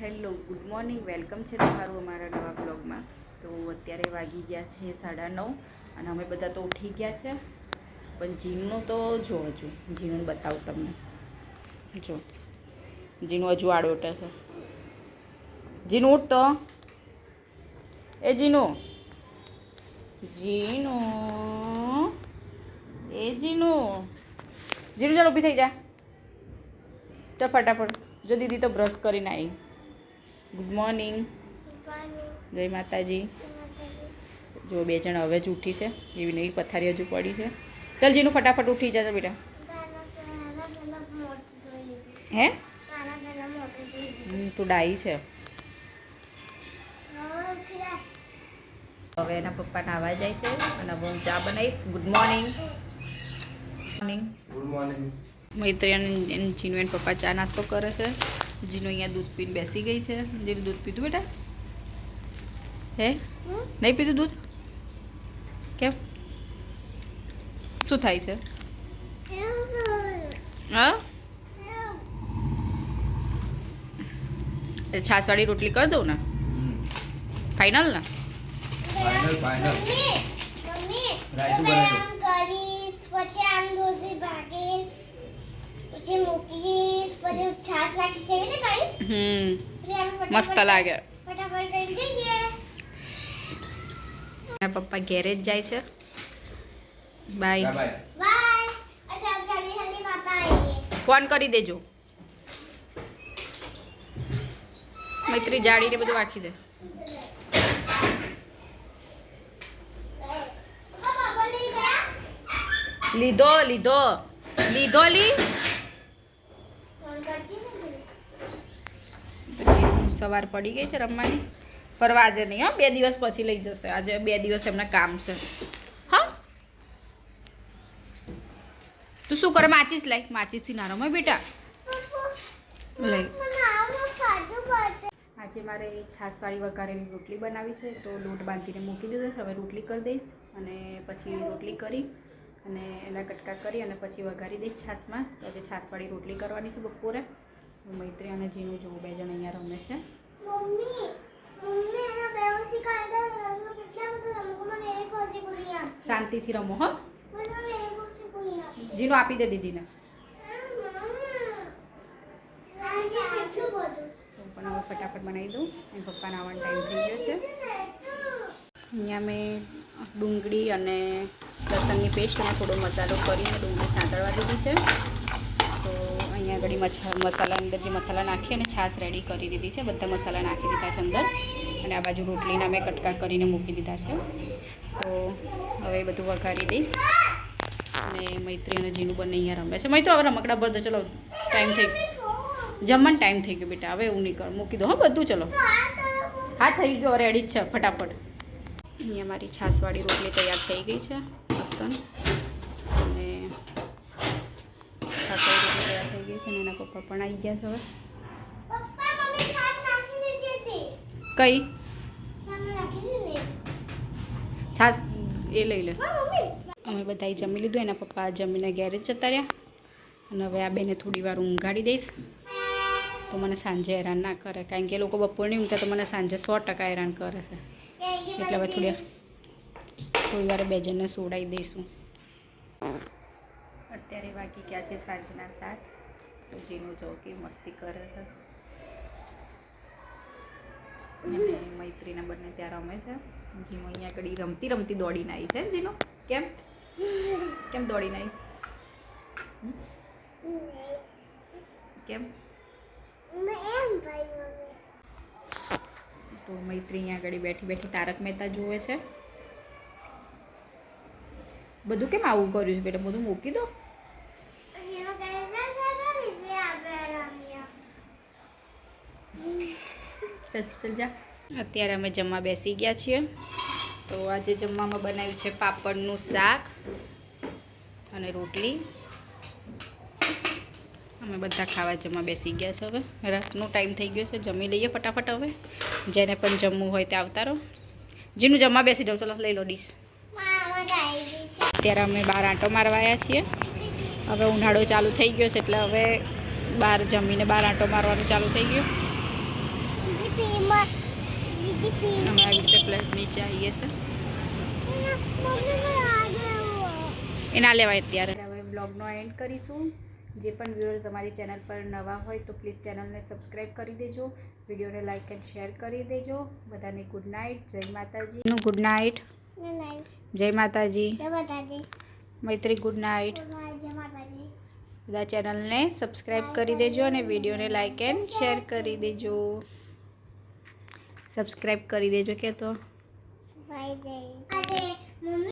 Hello, good morning, welcome છે તમારું અમારા નવા બ્લોગમાં. તો અત્યારે વાગી ગયા છે 9:30 અને અમે બધા તો ઉઠી ગયા છે. પણ જીનું તો જો હજુ જીનું બતાવું તમને. જો જીનું હજુ આડોટે છે. જીનું ઉઠ તો. એ જીનું જીનું એ જીનું જીનું ચાલ ઊભી થઈ જા. ચાલ ફટાફટ. જો દીદી તો બ્રશ કરીને આવી. ગુડ મોર્નિંગ, જય માતાજી. જો બે જણ હવે જ ઉઠી છે, એવી નહીં પથારી હજુ પડી છે. ચાલ જીનું ફટાફટ ઉઠી જા બેટા. હે તું ડાઈ છે. હવે એના પપ્પા નાવા જાય છે અને હવે હું ચા બનાવીશ. Good morning. Good morning. Maitri અને જીનું એના પપ્પા ચા નાસ્તો કરે છે. જીનું અહીંયા દૂધ પીને બેસી ગઈ છે. જીનું દૂધ પીધું બેટા? હે નહીં પીધું દૂધ? કેમ? શું થાય છે? હા, છાસવાળી રોટલી કરી દઉં ને? ફાઇનલ ને? Final final. રાયતું બનાવી દો. પછી આમ દોસરી ભાગી પછી મૂકીશ પછી છાશ નાખી છે ને ગાઈસ. મસ્ત લાગે. ફટાફટ કરી જઈએ. મારા પપ્પા ગેરેજ જાય છે. Bye bye. બાય. અચ્છા જલ્દી જલ્દી પાપા આવીએ. ફોન કરી દેજો. મૈત્રી જાડીને બધું વાંખી દે. પાપા લઈ ગયા. લીધો લીધો લીધો લી. ફોન કરતી પછી સવાર પડી ગઈ છે રમવાની. ફરવા આજે નહીં, હા 2 દિવસ પછી લઈ જશે. આજે 2 દિવસ એમના કામ છે. હા તું શું કરે? માચીસ લાઈ. માચીસથી ના રમે બેટા. લઈ. મને આવું ખાધું પડે. આજે મારે છાશવાળી વઘારેલી રોટલી બનાવી છે, તો લોટ બાંધીને મૂકી દીધો છે. હવે રોટલી કરી દઈશ અને પછી રોટલી કરી અને એના કટકા કરી અને પછી વઘારી દઈશ છાશમાં. તો આજે છાશવાળી રોટલી કરવાની છે બપોરે. મૈત્રી અને જીનું જોવું 2 જણ અહીંયા રમે છે. મમ્મી મમ્મી એના બેવસી કાયદા કેટલા બધું રમવું મને એક ઓછી પૂરી આપ. શાંતિથી રમો હો. મને એક ઓછી પૂરી આપ. જીનું આપી દે દીદીને. કેટલું બધું તો પણ હવે ફટાફટ બનાવી દઉં. અને પપ્પાને આવવાનો ટાઈમ થઈ ગયો છે. અહીંયા મેં ડુંગળી અને લસણની પેસ્ટ અને થોડો મસાલો કરીને ડુંગળી સાંતળવા દીધી છે. તો અહીંયા આગળ મસાલા અંદર જે મસાલા નાખી અને છાશ રેડી કરી દીધી છે. બધા મસાલા નાખી દીધા છે અંદર અને આ બાજુ રોટલીના મેં કટકા કરીને મૂકી દીધા છે. તો હવે બધું વઘારી દઈશ અને મૈત્રી અને જીનું બંને અહીંયા રમે છે. મૈત્રી હવે રમકડા ભર દો. ચલો ટાઈમ થઈ ગયો, જમવાનો ટાઈમ થઈ ગયો બેટા. હવે એવું નહીં કર, મૂકી દો હા બધું. ચલો હા થઈ ગયો, રેડી જ છે. ફટાફટ. અહીંયા મારી છાશવાળી રોટલી તૈયાર થઈ ગઈ છે મસ્ત. અને છાશવાળી રોટલી તૈયાર થઈ ગઈ છે અને એના પપ્પા પણ આવી ગયા છે. હવે પપ્પા મમ્મી છાશ નાખી દીધી હતી. કઈ તમે નાખી દીધી છાશ એ લઈ લે. મમ્મી અમે બધાએ જમી લીધું. એના પપ્પા જમીને ગેરેજ જતા રહ્યા અને હવે આ બેને થોડી વાર ઊંઘાડી દઈશ તો મને સાંજે હેરાન ના કરે. કારણ કે એ લોકો બપોર નહીં ઊંઘતા તો મને સાંજે 100% હેરાન કરે છે. એટલે હવે થોડી વાર 2 જણને સોડાવી દઈશું. અત્યારે વાગી ગયા છે સાંજના 7. તો જીનું જો કે મસ્તી કરે છે અને મૈત્રીના બંને ત્યાં રમે છે. જીનું અહીંયા આગળ રમતી રમતી દોડીને આવી છે. જીનું કેમ કેમ દોડીને આવી? કેમ? તો મૈત્રી અહીંયા આગળ બેઠી બેઠી તારક મહેતા જોવે છે. બધું કેમ આવું કર્યું છે બેટા? બધું મૂકી દો. ચલ જા. અત્યારે અમે જમવા બેસી ગયા છીએ. તો આજે જમવામાં બનાવ્યું છે પાપડનું શાક અને રોટલી. અમે બધા ખાવા જમવા બેસી ગયા છે. હવે રાતનો ટાઈમ થઈ ગયો છે, જમી લઈએ ફટાફટ. હવે જેને પણ જમવું હોય તે આવતા રહો. જેનું જમવા બેસી જાઉં. ચલો લઈ લો ડીશ. અત્યારે અમે બહાર આંટો મારવા આવ્યા છીએ. હવે ઉનાળો ચાલુ થઈ ગયો છે એટલે હવે બહાર જમીને બહાર આંટો મારવાનું ચાલુ થઈ ગયું. ફેમસ દીદી ફેમસ અમે આવી રીતે ફ્લેટ નીચે આવીએ છીએ મમ્મી મને આજે એના લેવાય અત્યારે હવે બ્લોગનો એન્ડ કરીશું. જે પણ વ્યુઅર્સ અમારી ચેનલ પર નવા હોય તો પ્લીઝ ચેનલને સબસ્ક્રાઈબ કરી દેજો, વિડીયોને લાઇક એન્ડ શેર કરી દેજો. બધાને ગુડ નાઇટ, જય માતાજી. ગુડ નાઇટ, જય માતાજી. મૈત્રી ગુડ નાઇટ. જય માતાજી. બધા ચેનલને સબસ્ક્રાઈબ કરી દેજો અને વિડીયોને લાઇક એન્ડ શેર કરી દેજો. સબસ્ક્રાઈબ કરી દેજો કે તો બાય જય. અરે મમ્મી